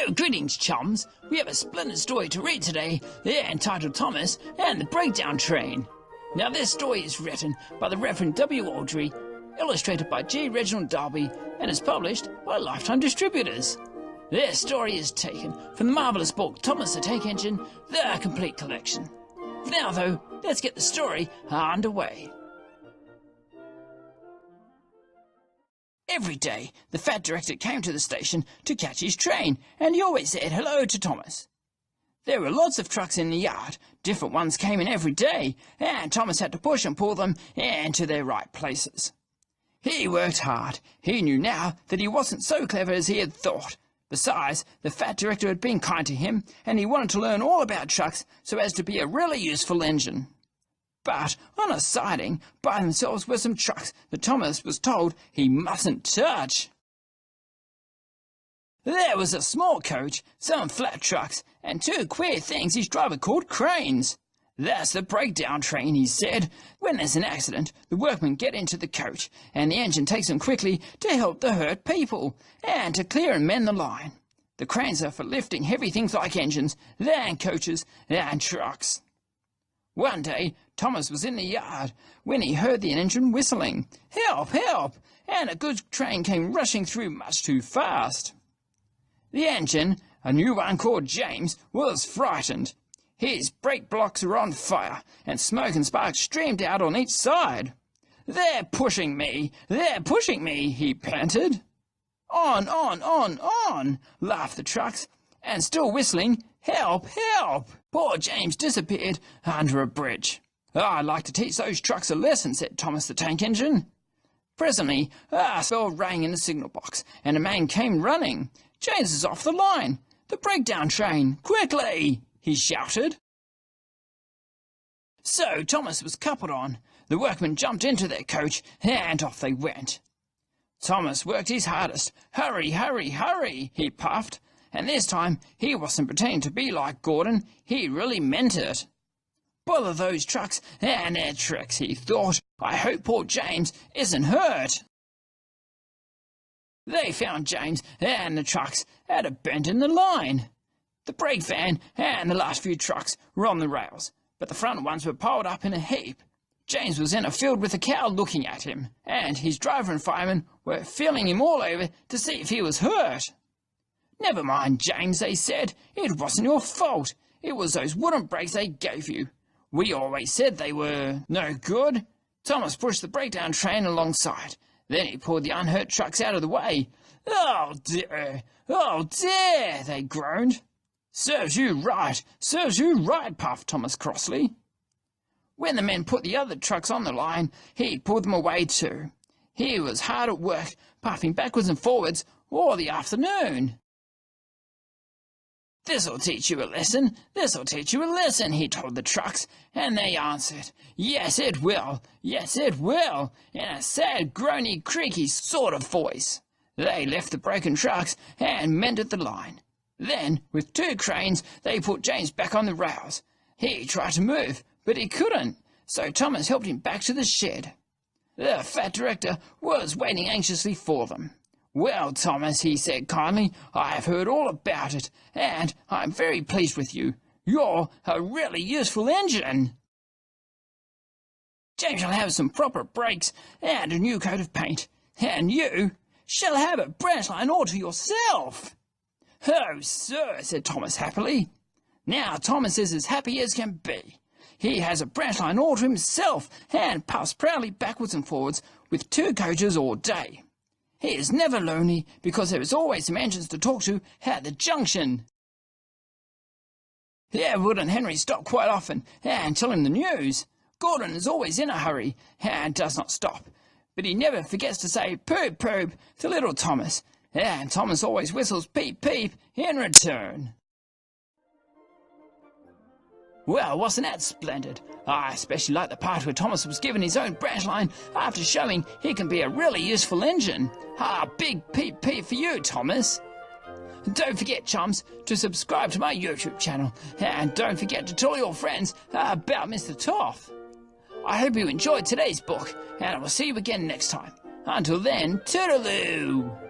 Oh, greetings, chums. We have a splendid story to read today. They're entitled Thomas and the Breakdown Train. Now, this story is written by the Reverend W. Aldry, illustrated by G. Reginald Darby, and is published by Lifetime Distributors. This story is taken from the marvellous book Thomas the Tank Engine, the complete collection. Now, though, let's get the story underway. Every day, the fat director came to the station to catch his train, and he always said hello to Thomas. There were lots of trucks in the yard. Different ones came in every day, and Thomas had to push and pull them into their right places. He worked hard. He knew now that he wasn't so clever as he had thought. Besides, the fat director had been kind to him, and he wanted to learn all about trucks so as to be a really useful engine. But on a siding by themselves were some trucks that Thomas was told he mustn't touch. There was a small coach, some flat trucks, and two queer things his driver called cranes. That's the breakdown train, he said. When there's an accident, the workmen get into the coach, and the engine takes them quickly to help the hurt people, and to clear and mend the line. The cranes are for lifting heavy things like engines, and coaches, and trucks. One day, Thomas was in the yard when he heard the engine whistling. Help, help! And a good train came rushing through much too fast. The engine, a new one called James, was frightened. His brake blocks were on fire, and smoke and sparks streamed out on each side. They're pushing me, he panted. On, laughed the trucks, and still whistling, help, help! Poor James disappeared under a bridge. I'd like to teach those trucks a lesson, said Thomas the Tank Engine. Presently, a bell rang in the signal box, and a man came running. James is off the line. The breakdown train, quickly! He shouted. So Thomas was coupled on. The workmen jumped into their coach, and off they went. Thomas worked his hardest. Hurry, hurry, hurry, he puffed. And this time, he wasn't pretending to be like Gordon. He really meant it. Bother those trucks and their tricks, he thought. I hope poor James isn't hurt. They found James and the trucks at a bend in the line. The brake van and the last few trucks were on the rails, but the front ones were piled up in a heap. James was in a field with a cow looking at him, and his driver and fireman were feeling him all over to see if he was hurt. Never mind, James, they said. It wasn't your fault. It was those wooden brakes they gave you. We always said they were no good. Thomas pushed the breakdown train alongside. Then he pulled the unhurt trucks out of the way. Oh dear, they groaned. Serves you right, puffed Thomas crossly. When the men put the other trucks on the line, he pulled them away too. He was hard at work, puffing backwards and forwards all the afternoon. This'll teach you a lesson, he told the trucks, and they answered, yes, it will, in a sad, groany, creaky sort of voice. They left the broken trucks and mended the line. Then, with two cranes, they put James back on the rails. He tried to move, but he couldn't, so Thomas helped him back to the shed. The fat director was waiting anxiously for them. Well, Thomas, he said kindly, I have heard all about it, and I'm very pleased with you. You're a really useful engine. James shall have some proper brakes and a new coat of paint, and you shall have a branch line all to yourself. Oh, sir, said Thomas happily. Now Thomas is as happy as can be. He has a branch line all to himself, and puffs proudly backwards and forwards with two coaches all day. He is never lonely, because there is always some engines to talk to at the junction. There wouldn't Henry stop quite often and tell him the news. Gordon is always in a hurry and does not stop, but he never forgets to say poop poop to little Thomas, and Thomas always whistles peep peep in return. Well, wasn't that splendid? I especially like the part where Thomas was given his own branch line after showing he can be a really useful engine. Big peep peep for you, Thomas. Don't forget, chums, to subscribe to my YouTube channel, and don't forget to tell your friends about Mr. Toff. I hope you enjoyed today's book, and I will see you again next time. Until then, toodaloo!